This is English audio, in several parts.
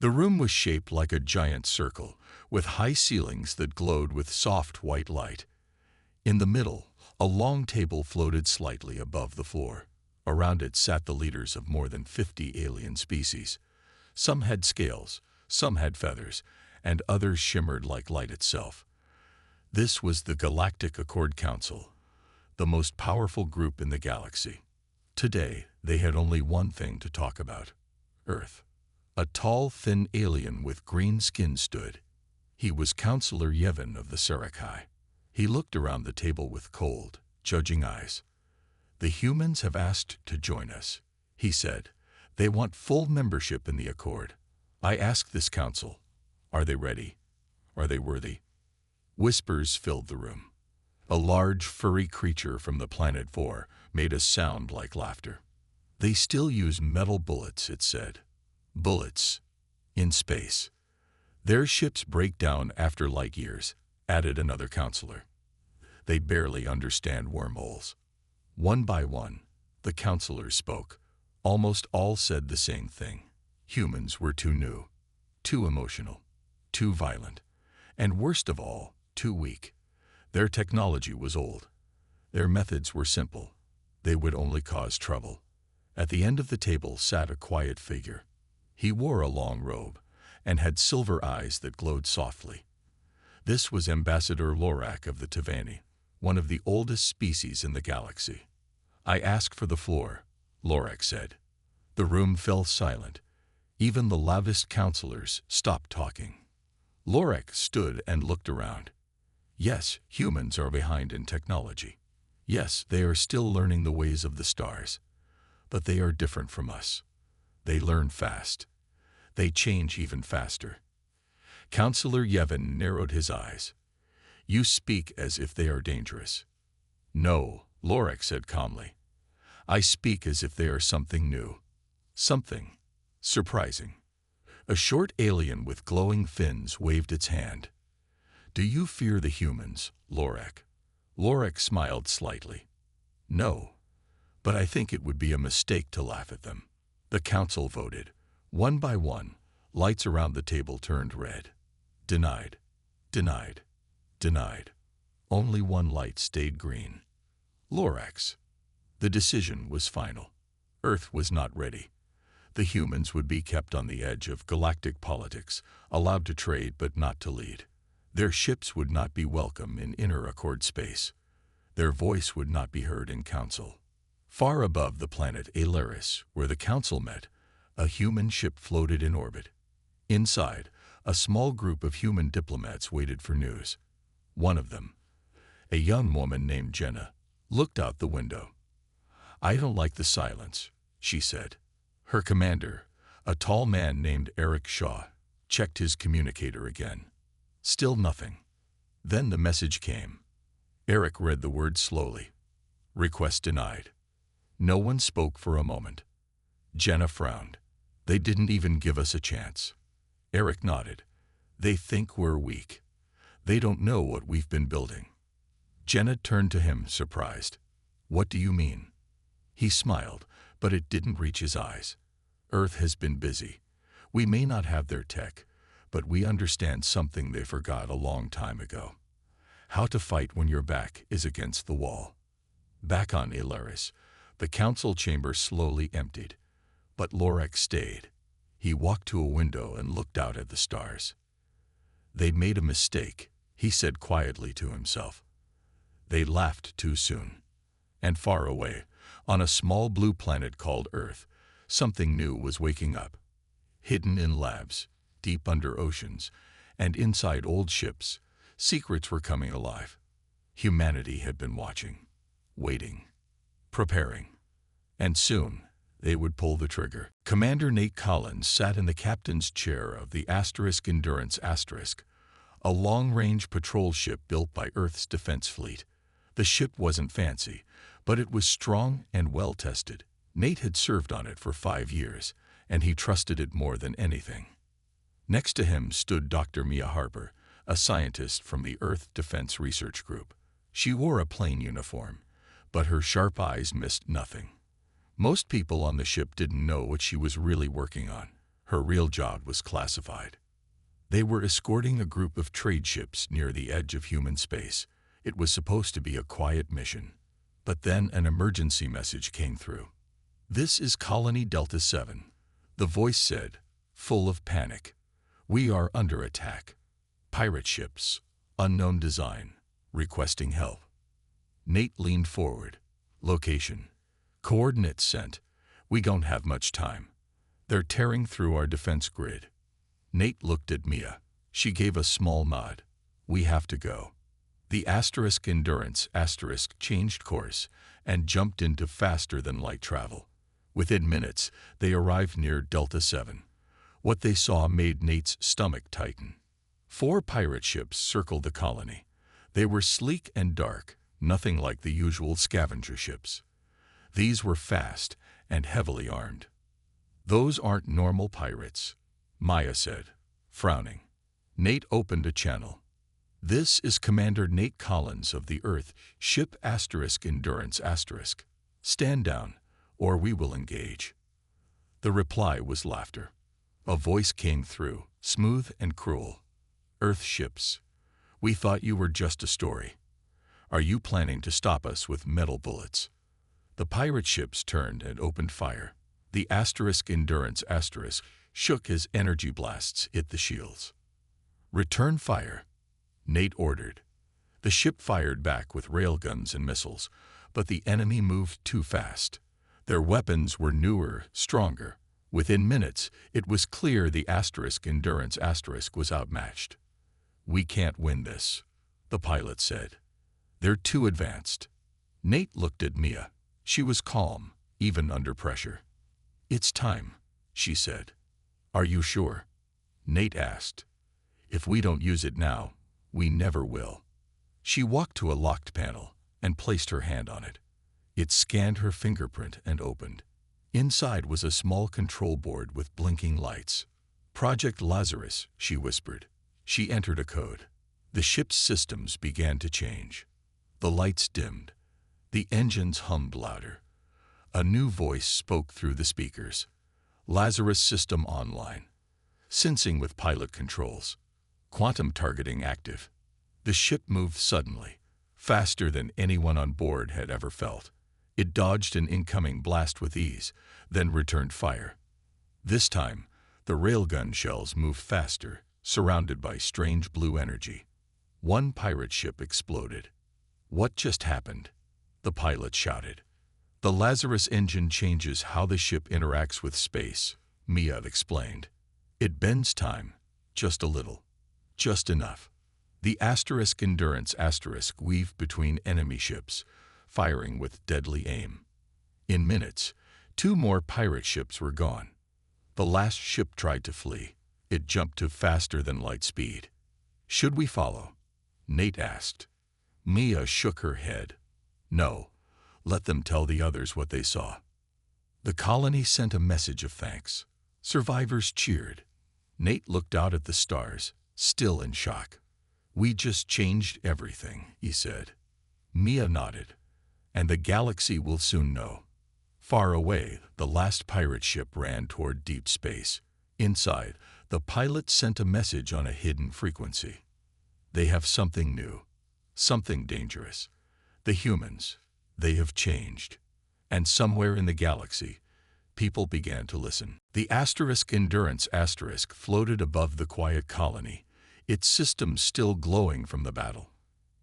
The room was shaped like a giant circle, with high ceilings that glowed with soft white light. In the middle, a long table floated slightly above the floor. Around it sat the leaders of more than 50 alien species. Some had scales, some had feathers, and others shimmered like light itself. This was the Galactic Accord Council, the most powerful group in the galaxy. Today, they had only one thing to talk about: Earth. A tall, thin alien with green skin stood. He was Counselor Yevon of the Sarakai. He looked around the table with cold, judging eyes. "The humans have asked to join us," he said. "They want full membership in the Accord. I ask this council, are they ready? Are they worthy?" Whispers filled the room. A large, furry creature from the planet Vor made a sound like laughter. "They still use metal bullets," it said. "Bullets. In space. Their ships break down after light years," added another counselor. "They barely understand wormholes." One by one, the counselors spoke. Almost all said the same thing. Humans were too new, too emotional, too violent, and worst of all, too weak. Their technology was old. Their methods were simple. They would only cause trouble. At the end of the table sat a quiet figure. He wore a long robe and had silver eyes that glowed softly. This was Ambassador Lorak of the Tavani, one of the oldest species in the galaxy. "I ask for the floor," Lorak said. The room fell silent. Even the loudest counselors stopped talking. Lorak stood and looked around. Yes, humans are behind in technology. Yes, they are still learning the ways of the stars. But they are different from us. They learn fast. They change even faster. Counselor Yevon narrowed his eyes. "You speak as if they are dangerous." "No," Lorak said calmly. "I speak as if they are something new. Something surprising." A short alien with glowing fins waved its hand. "Do you fear the humans, Lorak?" Lorak smiled slightly. "No, but I think it would be a mistake to laugh at them." The council voted. One by one, lights around the table turned red. Denied, denied, denied. Only one light stayed green. Lorak's. The decision was final. Earth was not ready. The humans would be kept on the edge of galactic politics, allowed to trade but not to lead. Their ships would not be welcome in inner Accord space. Their voice would not be heard in council. Far above the planet Alaris, where the council met, a human ship floated in orbit. Inside, a small group of human diplomats waited for news. One of them, a young woman named Jenna, looked out the window. "I don't like the silence," she said. Her commander, a tall man named Eric Shaw, checked his communicator again. Still nothing. Then the message came. Eric read the words slowly. "Request denied." No one spoke for a moment. Jenna frowned. "They didn't even give us a chance." Eric nodded. "They think we're weak. They don't know what we've been building." Jenna turned to him, surprised. "What do you mean?" He smiled, but it didn't reach his eyes. "Earth has been busy. We may not have their tech, but we understand something they forgot a long time ago. How to fight when your back is against the wall." Back on Alaris, the council chamber slowly emptied, but Lorak stayed. He walked to a window and looked out at the stars. "They made a mistake," he said quietly to himself. "They laughed too soon." And far away, on a small blue planet called Earth, something new was waking up. Hidden in labs, deep under oceans, and inside old ships, secrets were coming alive. Humanity had been watching, waiting, preparing, and soon they would pull the trigger. Commander Nate Collins sat in the captain's chair of the Endurance *, a long-range patrol ship built by Earth's defense fleet. The ship wasn't fancy, but it was strong and well-tested. Nate had served on it for 5 years, and he trusted it more than anything. Next to him stood Dr. Mia Harper, a scientist from the Earth Defense Research Group. She wore a plain uniform, but her sharp eyes missed nothing. Most people on the ship didn't know what she was really working on. Her real job was classified. They were escorting a group of trade ships near the edge of human space. It was supposed to be a quiet mission. But then an emergency message came through. "This is Colony Delta 7, the voice said, full of panic. "We are under attack. Pirate ships, unknown design, requesting help." Nate leaned forward. "Location. Coordinates sent. We don't have much time. They're tearing through our defense grid." Nate looked at Mia. She gave a small nod. "We have to go." The Endurance changed course and jumped into faster-than-light travel. Within minutes, they arrived near Delta 7. What they saw made Nate's stomach tighten. 4 pirate ships circled the colony. They were sleek and dark, nothing like the usual scavenger ships. These were fast and heavily armed. "Those aren't normal pirates," Maya said, frowning. Nate opened a channel. "This is Commander Nate Collins of the Earth Ship Endurance *. Stand down, or we will engage." The reply was laughter. A voice came through, smooth and cruel. "Earth ships. We thought you were just a story. Are you planning to stop us with metal bullets?" The pirate ships turned and opened fire. The Endurance shook as energy blasts hit the shields. "Return fire," Nate ordered. The ship fired back with railguns and missiles, but the enemy moved too fast. Their weapons were newer, stronger. Within minutes, it was clear the Endurance was outmatched. "We can't win this," the pilot said. "They're too advanced." Nate looked at Mia. She was calm, even under pressure. "It's time," she said. "Are you sure?" Nate asked. "If we don't use it now, we never will." She walked to a locked panel and placed her hand on it. It scanned her fingerprint and opened. Inside was a small control board with blinking lights. "Project Lazarus," she whispered. She entered a code. The ship's systems began to change. The lights dimmed. The engines hummed louder. A new voice spoke through the speakers. "Lazarus system online. Sensing with pilot controls. Quantum targeting active." The ship moved suddenly, faster than anyone on board had ever felt. It dodged an incoming blast with ease, then returned fire. This time, the railgun shells moved faster, surrounded by strange blue energy. One pirate ship exploded. "What just happened?" the pilot shouted. "The Lazarus engine changes how the ship interacts with space," Mia explained. "It bends time, just a little. Just enough." The Endurance weaved between enemy ships, firing with deadly aim. In minutes, 2 more pirate ships were gone. The last ship tried to flee. It jumped to faster-than-light speed. "Should we follow?" Nate asked. Mia shook her head. "No, let them tell the others what they saw." The colony sent a message of thanks. Survivors cheered. Nate looked out at the stars, still in shock. "We just changed everything," he said. Mia nodded. "And the galaxy will soon know." Far away, the last pirate ship ran toward deep space. Inside, the pilot sent a message on a hidden frequency. "They have something new, something dangerous. The humans, they have changed." And somewhere in the galaxy, people began to listen. The Endurance floated above the quiet colony, its systems still glowing from the battle.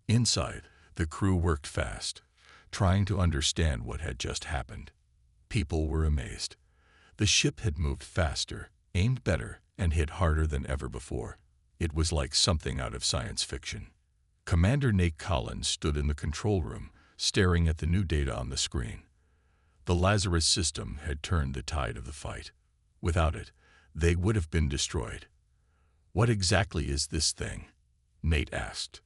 Inside, the crew worked fast, trying to understand what had just happened. People were amazed. The ship had moved faster, aimed better, and hit harder than ever before. It was like something out of science fiction. Commander Nate Collins stood in the control room, staring at the new data on the screen. The Lazarus system had turned the tide of the fight. Without it, they would have been destroyed. "What exactly is this thing?" Nate asked.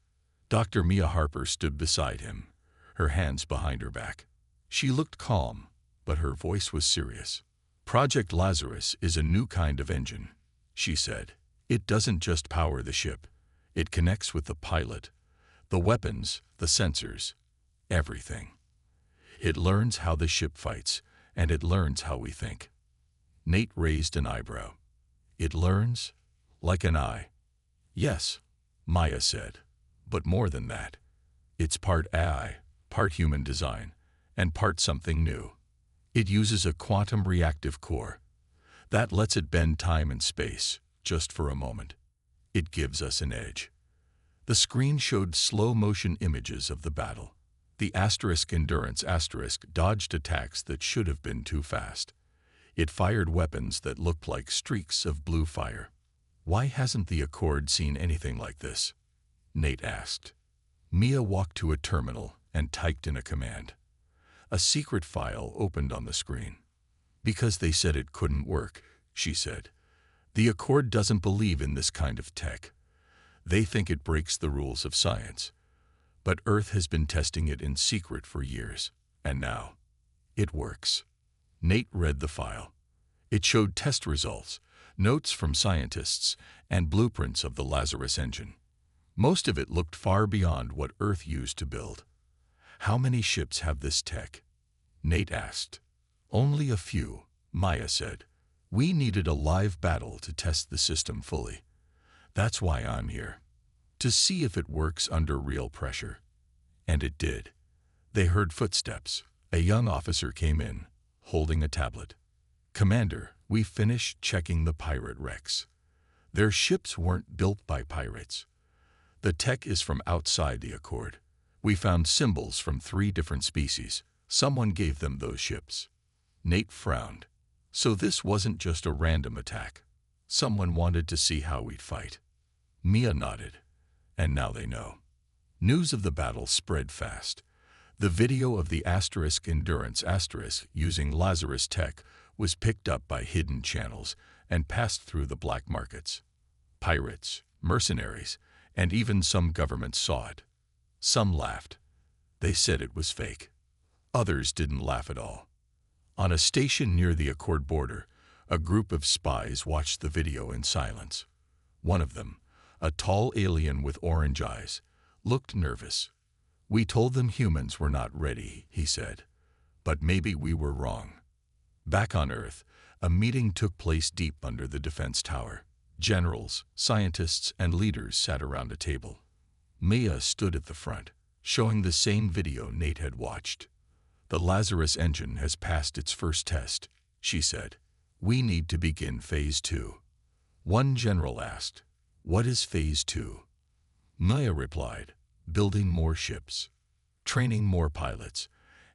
Dr. Mia Harper stood beside him, her hands behind her back. She looked calm, but her voice was serious. "Project Lazarus is a new kind of engine," she said. "It doesn't just power the ship. It connects with the pilot, the weapons, the sensors, everything. It learns how the ship fights, and it learns how we think." Nate raised an eyebrow. It learns like an eye. Yes, Maya said, but more than that. It's part AI, part human design, and part something new. It uses a quantum reactive core that lets it bend time and space just for a moment. It gives us an edge. The screen showed slow-motion images of the battle. The Endurance dodged attacks that should have been too fast. It fired weapons that looked like streaks of blue fire. Why hasn't the Accord seen anything like this? Nate asked. Mia walked to a terminal and typed in a command. A secret file opened on the screen. Because they said it couldn't work, she said. The Accord doesn't believe in this kind of tech. They think it breaks the rules of science. But Earth has been testing it in secret for years, and now it works. Nate read the file. It showed test results, notes from scientists, and blueprints of the Lazarus engine. Most of it looked far beyond what Earth used to build. How many ships have this tech? Nate asked. Only a few, Maya said. We needed a live battle to test the system fully. That's why I'm here. To see if it works under real pressure. And it did. They heard footsteps. A young officer came in, holding a tablet. Commander, we finished checking the pirate wrecks. Their ships weren't built by pirates. The tech is from outside the Accord. We found symbols from 3 different species. Someone gave them those ships. Nate frowned. So this wasn't just a random attack. Someone wanted to see how we'd fight. Mia nodded. And now they know. News of the battle spread fast. The video of the Endurance using Lazarus tech was picked up by hidden channels and passed through the black markets. Pirates, mercenaries, and even some governments saw it. Some laughed. They said it was fake. Others didn't laugh at all. On a station near the Accord border, a group of spies watched the video in silence. One of them, a tall alien with orange eyes, looked nervous. We told them humans were not ready, he said. But maybe we were wrong. Back on Earth, a meeting took place deep under the defense tower. Generals, scientists, and leaders sat around a table. Mia stood at the front, showing the same video Nate had watched. The Lazarus engine has passed its first test, she said. We need to begin Phase 2. One general asked, what is Phase 2? Mia replied, building more ships, training more pilots,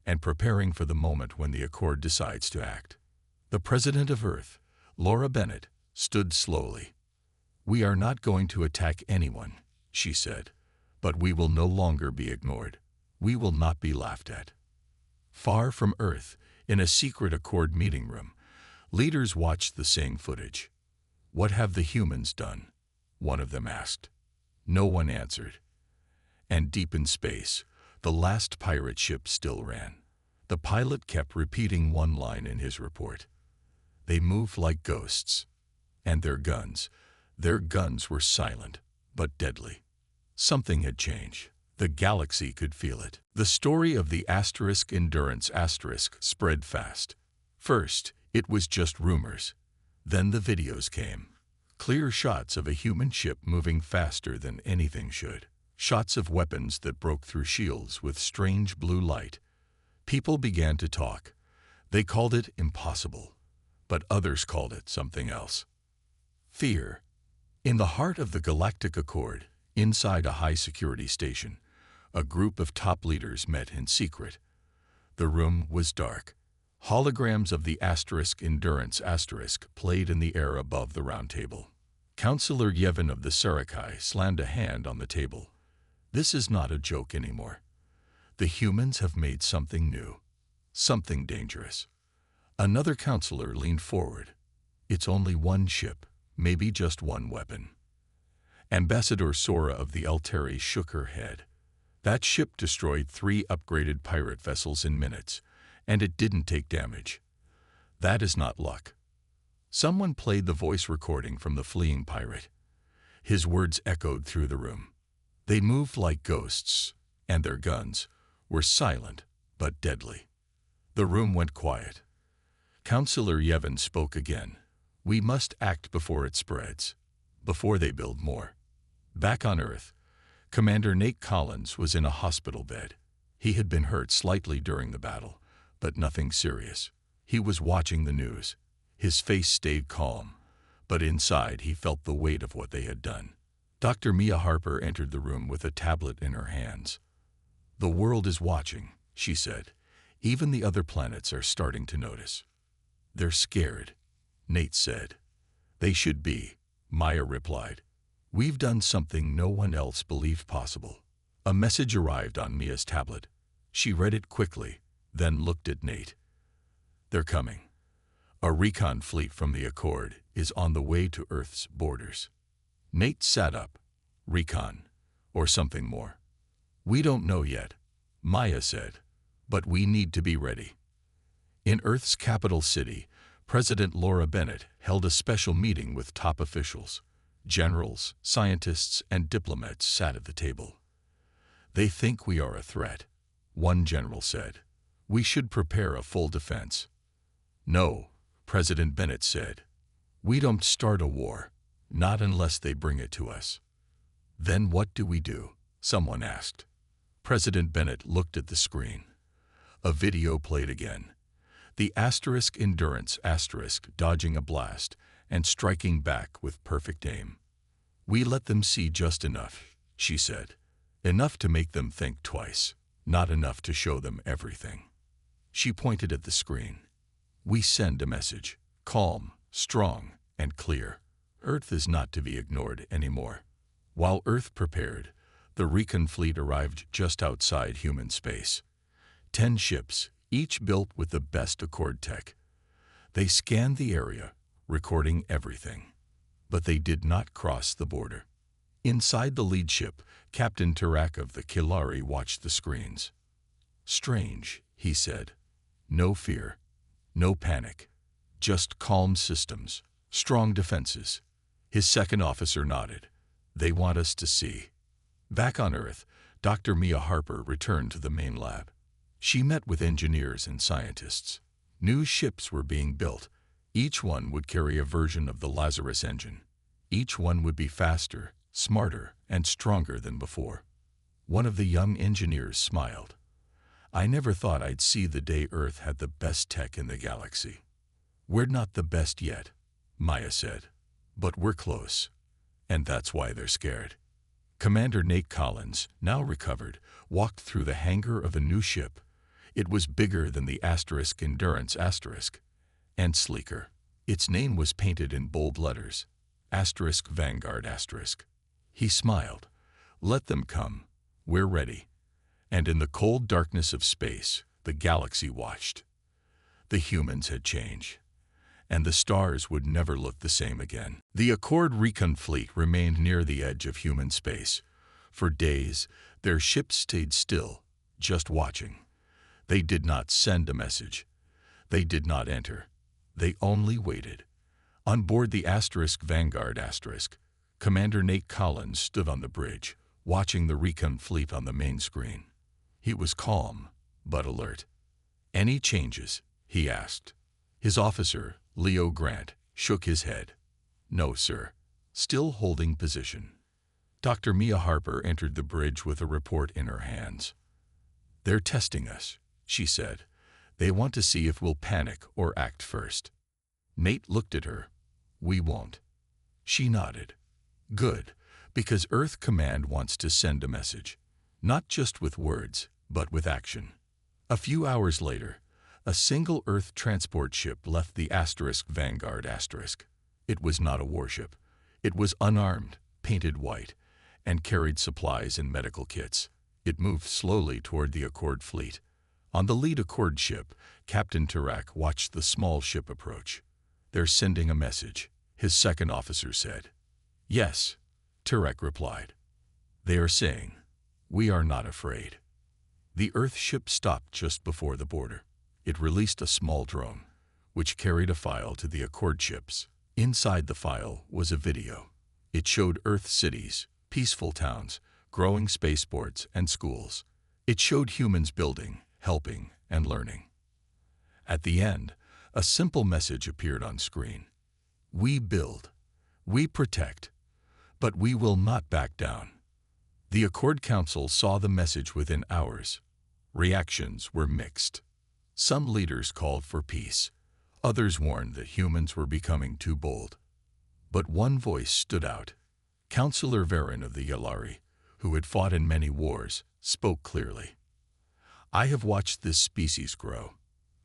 and preparing for the moment when the Accord decides to act. The President of Earth, Laura Bennett, stood slowly. We are not going to attack anyone, she said, but we will no longer be ignored. We will not be laughed at. Far from Earth, in a secret Accord meeting room, leaders watched the same footage. What have the humans done? One of them asked. No one answered. And deep in space, the last pirate ship still ran. The pilot kept repeating one line in his report. They moved like ghosts. And their guns were silent, but deadly. Something had changed. The galaxy could feel it. The story of the Endurance spread fast. First, it was just rumors. Then the videos came. Clear shots of a human ship moving faster than anything should. Shots of weapons that broke through shields with strange blue light. People began to talk. They called it impossible, but others called it something else. Fear. In the heart of the Galactic Accord, inside a high-security station, a group of top leaders met in secret. The room was dark. Holograms of the Endurance played in the air above the round table. Counselor Yevon of the Sarakai slammed a hand on the table. This is not a joke anymore. The humans have made something new, something dangerous. Another counselor leaned forward. It's only one ship, maybe just one weapon. Ambassador Sora of the Alteri shook her head. That ship destroyed 3 upgraded pirate vessels in minutes, and it didn't take damage. That is not luck. Someone played the voice recording from the fleeing pirate. His words echoed through the room. They moved like ghosts, and their guns were silent but deadly. The room went quiet. Counselor Yevon spoke again. We must act before it spreads, before they build more. Back on Earth, Commander Nate Collins was in a hospital bed. He had been hurt slightly during the battle, but nothing serious. He was watching the news. His face stayed calm, but inside he felt the weight of what they had done. Dr. Mia Harper entered the room with a tablet in her hands. "The world is watching," she said. "Even the other planets are starting to notice." "They're scared," Nate said. "They should be," Maya replied. "We've done something no one else believed possible." A message arrived on Mia's tablet. She read it quickly, then looked at Nate. "They're coming. A recon fleet from the Accord is on the way to Earth's borders." Nate sat up. "Recon, or something more?" "We don't know yet," Maya said, "but we need to be ready." In Earth's capital city, President Laura Bennett held a special meeting with top officials. Generals, scientists, and diplomats sat at the table. "They think we are a threat," one general said. "We should prepare a full defense." "No," President Bennett said. "We don't start a war, not unless they bring it to us." "Then what do we do?" someone asked. President Bennett looked at the screen. A video played again. The Endurance dodging a blast and striking back with perfect aim. "We let them see just enough," she said. "Enough to make them think twice, not enough to show them everything." She pointed at the screen. "We send a message, calm, strong, and clear. Earth is not to be ignored anymore." While Earth prepared, the recon fleet arrived just outside human space. 10 ships, each built with the best Accord tech. They scanned the area, recording everything. But they did not cross the border. Inside the lead ship, Captain Tarak of the Kilari watched the screens. "Strange," he said. "No fear, no panic, just calm systems, strong defenses." His second officer nodded. "They want us to see." Back on Earth, Dr. Mia Harper returned to the main lab. She met with engineers and scientists. New ships were being built. Each one would carry a version of the Lazarus engine. Each one would be faster, smarter, and stronger than before. One of the young engineers smiled. "I never thought I'd see the day Earth had the best tech in the galaxy." "We're not the best yet," Maya said. "But we're close. And that's why they're scared." Commander Nate Collins, now recovered, walked through the hangar of a new ship. It was bigger than the Endurance and sleeker. Its name was painted in bold letters, Vanguard *. He smiled. "Let them come. We're ready." And in the cold darkness of space, the galaxy watched. The humans had changed, and the stars would never look the same again. The Accord recon fleet remained near the edge of human space. For days, their ships stayed still, just watching. They did not send a message. They did not enter. They only waited. On board the Vanguard *, Commander Nate Collins stood on the bridge, watching the recon fleet on the main screen. He was calm, but alert. "Any changes?" he asked. His officer, Leo Grant, shook his head. "No, sir. Still holding position." Dr. Mia Harper entered the bridge with a report in her hands. "They're testing us," she said. "They want to see if we'll panic or act first." Nate looked at her. "We won't." She nodded. "Good, because Earth Command wants to send a message. Not just with words, but with action." A few hours later, a single Earth transport ship left the Vanguard *. It was not a warship. It was unarmed, painted white, and carried supplies and medical kits. It moved slowly toward the Accord fleet. On the lead Accord ship, Captain Tarak watched the small ship approach. "They're sending a message," his second officer said. "Yes," Tarak replied. "They are saying, 'We are not afraid.'" The Earth ship stopped just before the border. It released a small drone, which carried a file to the Accord ships. Inside the file was a video. It showed Earth cities, peaceful towns, growing spaceports, and schools. It showed humans building, helping, and learning. At the end, a simple message appeared on screen. We build, we protect, but we will not back down. The Accord Council saw the message within hours. Reactions were mixed. Some leaders called for peace. Others warned that humans were becoming too bold. But one voice stood out. Councillor Varen of the Yalari, who had fought in many wars, spoke clearly. I have watched this species grow.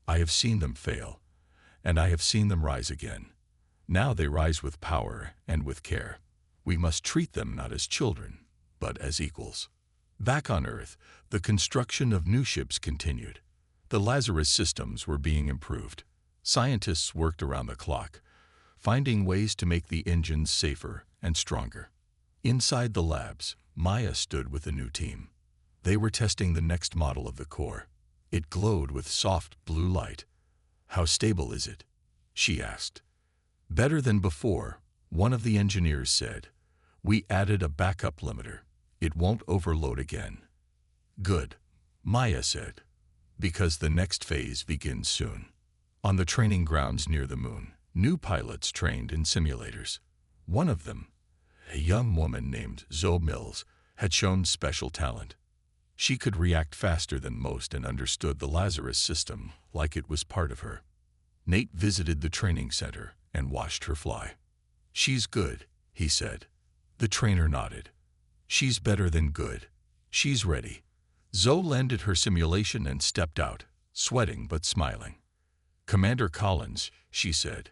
I have seen them fail, and I have seen them rise again. Now they rise with power and with care. We must treat them not as children, but as equals. Back on Earth, the construction of new ships continued. The Lazarus systems were being improved. Scientists worked around the clock, finding ways to make the engines safer and stronger. Inside the labs, Maya stood with a new team. They were testing the next model of the core. It glowed with soft blue light. How stable is it? She asked. Better than before, one of the engineers said. We added a backup limiter. It won't overload again. Good, Maya said, because the next phase begins soon. On the training grounds near the moon, new pilots trained in simulators. One of them, a young woman named Zoe Mills, had shown special talent. She could react faster than most and understood the Lazarus system like it was part of her. Nate visited the training center and watched her fly. She's good, he said. The trainer nodded. She's better than good. She's ready. Zoe landed her simulation and stepped out, sweating but smiling. Commander Collins, she said,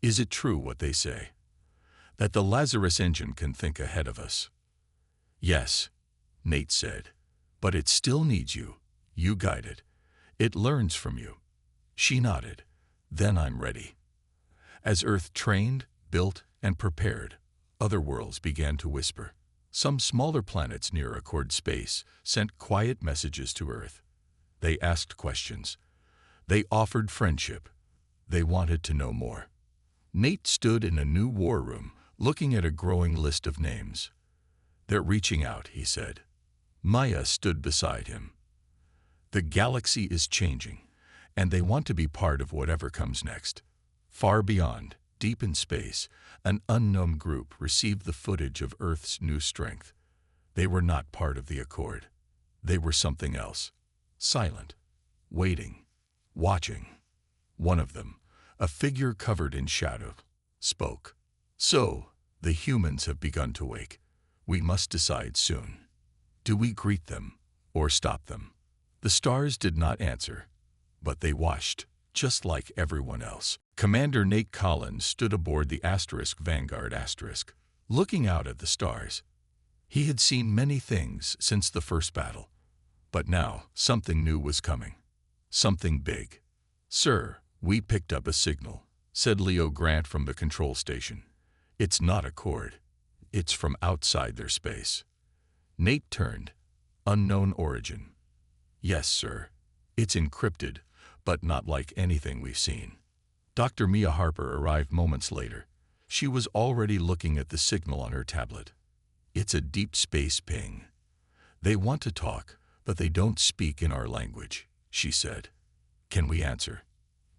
is it true what they say? That the Lazarus engine can think ahead of us? Yes, Nate said, but it still needs you. You guide it. It learns from you. She nodded. Then I'm ready. As Earth trained, built, and prepared, other worlds began to whisper. Some smaller planets near Accord Space sent quiet messages to Earth. They asked questions. They offered friendship. They wanted to know more. Nate stood in a new war room, looking at a growing list of names. They're reaching out, he said. Maya stood beside him. The galaxy is changing, and they want to be part of whatever comes next. Far beyond, deep in space, an unknown group received the footage of Earth's new strength. They were not part of the Accord. They were something else. Silent, waiting, watching. One of them, a figure covered in shadow, spoke. So, the humans have begun to wake. We must decide soon. Do we greet them or stop them? The stars did not answer, but they watched, just like everyone else. Commander Nate Collins stood aboard the Vanguard looking out at the stars. He had seen many things since the first battle, but now something new was coming. Something big. Sir, we picked up a signal, said Leo Grant from the control station. It's not Accord. It's from outside their space. Nate turned. Unknown origin. Yes, sir. It's encrypted, but not like anything we've seen. Dr. Mia Harper arrived moments later. She was already looking at the signal on her tablet. It's a deep space ping. They want to talk, but they don't speak in our language, she said. Can we answer?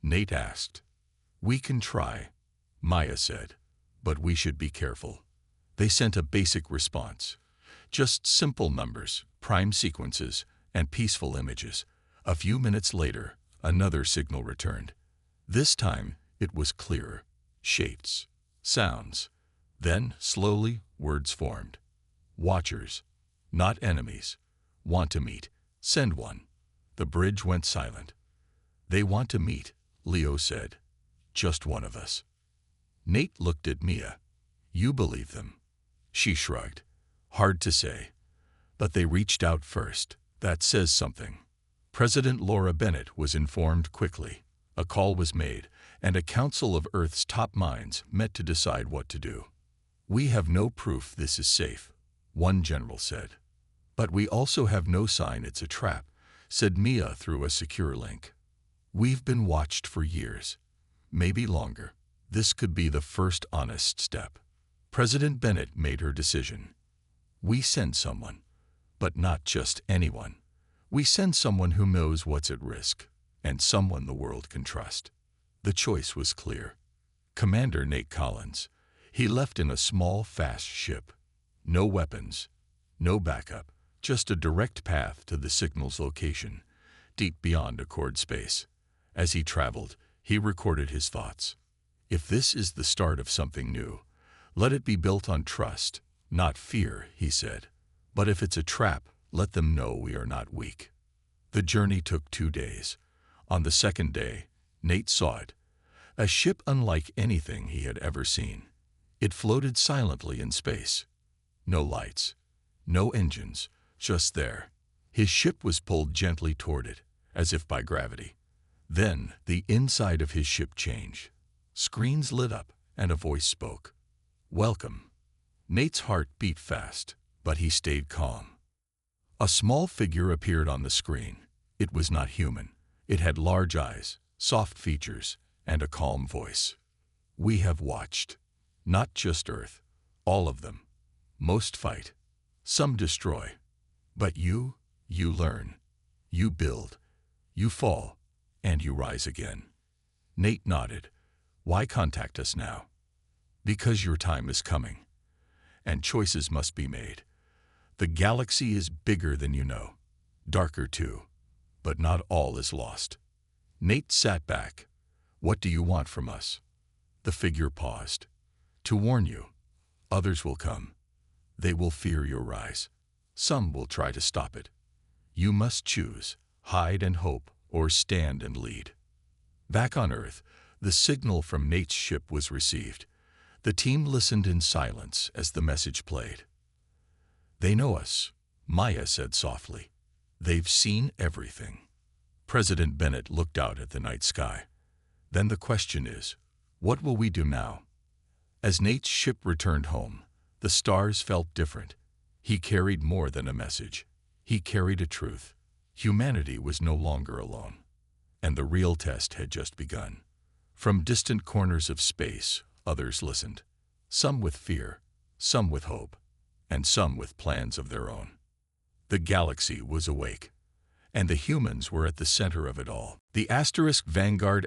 Nate asked. We can try, Maya said, but we should be careful. They sent a basic response. Just simple numbers, prime sequences, and peaceful images. A few minutes later, another signal returned. This time, it was clearer. Shapes, sounds. Then, slowly, words formed. Watchers, not enemies. Want to meet. Send one. The bridge went silent. They want to meet, Leo said. Just one of us. Nate looked at Mia. You believe them. She shrugged. Hard to say. But they reached out first. That says something. President Laura Bennett was informed quickly. A call was made, and a council of Earth's top minds met to decide what to do. We have no proof this is safe, one general said. But we also have no sign it's a trap, said Mia through a secure link. We've been watched for years. Maybe longer. This could be the first honest step. President Bennett made her decision. We send someone, but not just anyone. We send someone who knows what's at risk, and someone the world can trust. The choice was clear. Commander Nate Collins. He left in a small, fast ship. No weapons, no backup, just a direct path to the signal's location, deep beyond Accord space. As he traveled, he recorded his thoughts. If this is the start of something new, let it be built on trust, not fear, he said. But if it's a trap, let them know we are not weak. The journey took 2 days. On the second day, Nate saw it. A ship unlike anything he had ever seen. It floated silently in space. No lights, no engines, just there. His ship was pulled gently toward it, as if by gravity. Then the inside of his ship changed. Screens lit up, and a voice spoke. "Welcome." Nate's heart beat fast, but he stayed calm. A small figure appeared on the screen. It was not human. It had large eyes, soft features, and a calm voice. "We have watched. Not just Earth. All of them. Most fight. Some destroy. But you learn. You build. You fall. And you rise again." Nate nodded. "Why contact us now?" "Because your time is coming. And choices must be made. The galaxy is bigger than you know. Darker too. But not all is lost." Nate sat back. "What do you want from us?" The figure paused. "To warn you. Others will come. They will fear your rise. Some will try to stop it. You must choose, hide and hope, or stand and lead." Back on Earth, the signal from Nate's ship was received. The team listened in silence as the message played. "They know us," Maya said softly. "They've seen everything." President Bennett looked out at the night sky. "Then the question is, what will we do now?" As Nate's ship returned home, the stars felt different. He carried more than a message. He carried a truth. Humanity was no longer alone. And the real test had just begun. From distant corners of space, others listened. Some with fear, some with hope, and some with plans of their own. The galaxy was awake, and the humans were at the center of it all. The Vanguard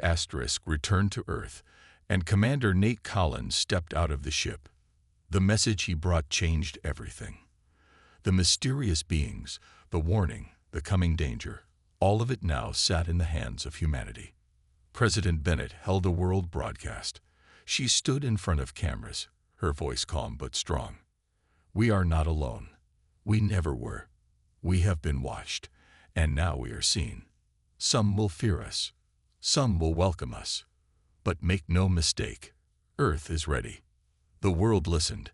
returned to Earth, and Commander Nate Collins stepped out of the ship. The message he brought changed everything. The mysterious beings, the warning, the coming danger, all of it now sat in the hands of humanity. President Bennett held a world broadcast. She stood in front of cameras, her voice calm but strong. "We are not alone. We never were. We have been watched, and now we are seen. Some will fear us. Some will welcome us. But make no mistake, Earth is ready." The world listened,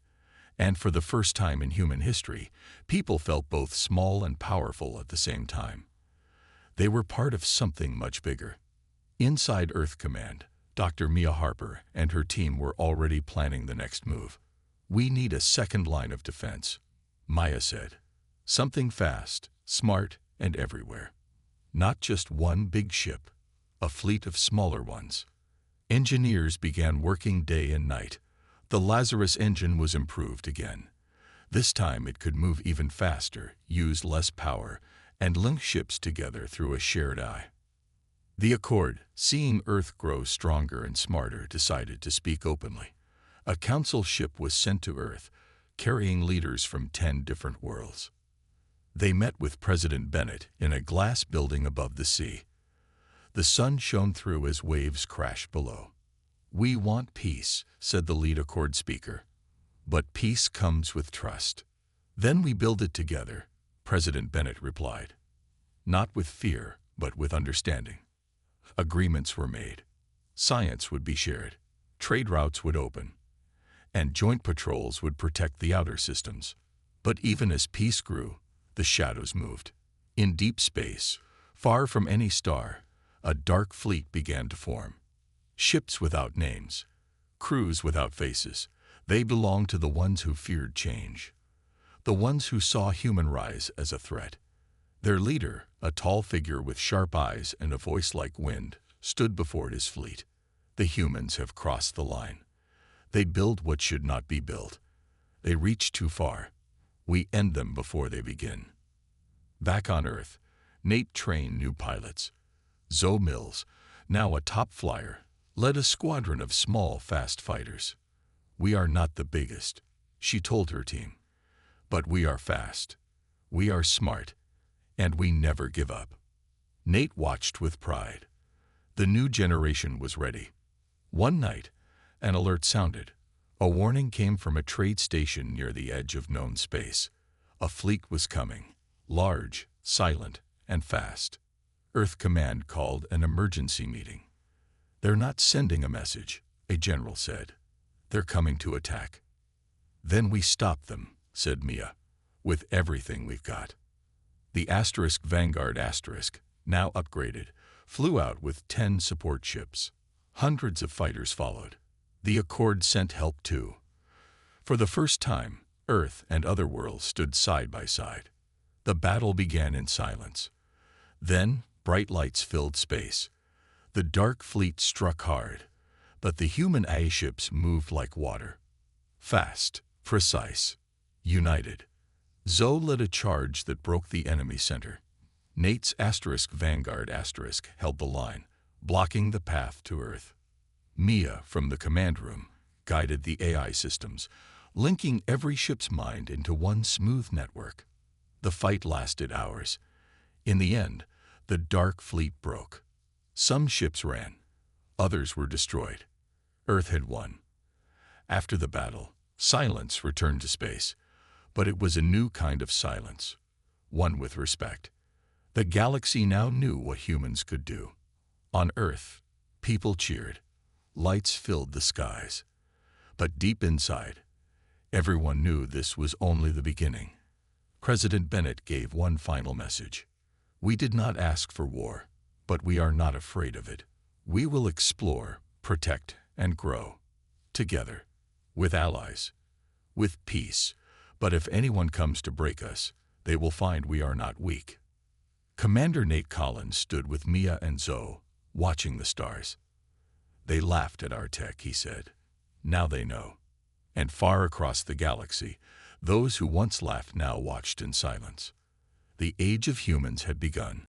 and for the first time in human history, people felt both small and powerful at the same time. They were part of something much bigger. Inside Earth Command, Dr. Mia Harper and her team were already planning the next move. "We need a second line of defense," Maya said. "Something fast, smart, and everywhere. Not just one big ship, a fleet of smaller ones." Engineers began working day and night. The Lazarus engine was improved again. This time it could move even faster, use less power, and link ships together through a shared eye. The Accord, seeing Earth grow stronger and smarter, decided to speak openly. A council ship was sent to Earth, carrying leaders from 10 different worlds. They met with President Bennett in a glass building above the sea. The sun shone through as waves crashed below. "We want peace," said the lead Accord speaker. "But peace comes with trust. Then we build it together," President Bennett replied. "Not with fear, but with understanding." Agreements were made. Science would be shared. Trade routes would open. And joint patrols would protect the outer systems. But even as peace grew, the shadows moved. In deep space, far from any star, a dark fleet began to form. Ships without names, crews without faces. They belonged to the ones who feared change. The ones who saw human rise as a threat. Their leader, a tall figure with sharp eyes and a voice like wind, stood before his fleet. "The humans have crossed the line. They build what should not be built. They reach too far. We end them before they begin." Back on Earth, Nate trained new pilots. Zoe Mills, now a top flyer, led a squadron of small, fast fighters. "We are not the biggest," she told her team, "but we are fast, we are smart, and we never give up." Nate watched with pride. The new generation was ready. One night, an alert sounded. A warning came from a trade station near the edge of known space. A fleet was coming, large, silent, and fast. Earth Command called an emergency meeting. "They're not sending a message," a general said. "They're coming to attack." "Then we stop them," said Mia, "with everything we've got." The Vanguard now upgraded, flew out with 10 support ships. Hundreds of fighters followed. The Accord sent help too. For the first time, Earth and other worlds stood side by side. The battle began in silence. Then, bright lights filled space. The dark fleet struck hard, but the human A ships moved like water. Fast, precise, united. Zoe led a charge that broke the enemy center. Nate's Vanguard held the line, blocking the path to Earth. Mia, from the command room, guided the AI systems, linking every ship's mind into one smooth network. The fight lasted hours. In the end, the dark fleet broke. Some ships ran. Others were destroyed. Earth had won. After the battle, silence returned to space, but it was a new kind of silence, one with respect. The galaxy now knew what humans could do. On Earth, people cheered. Lights filled the skies. But deep inside, everyone knew this was only the beginning. President Bennett gave one final message. "We did not ask for war, but we are not afraid of it. We will explore, protect, and grow. Together, with allies, with peace. But if anyone comes to break us, they will find we are not weak." Commander Nate Collins stood with Mia and Zoe, watching the stars. "They laughed at our tech," he said. "Now they know." And far across the galaxy, those who once laughed now watched in silence. The age of humans had begun.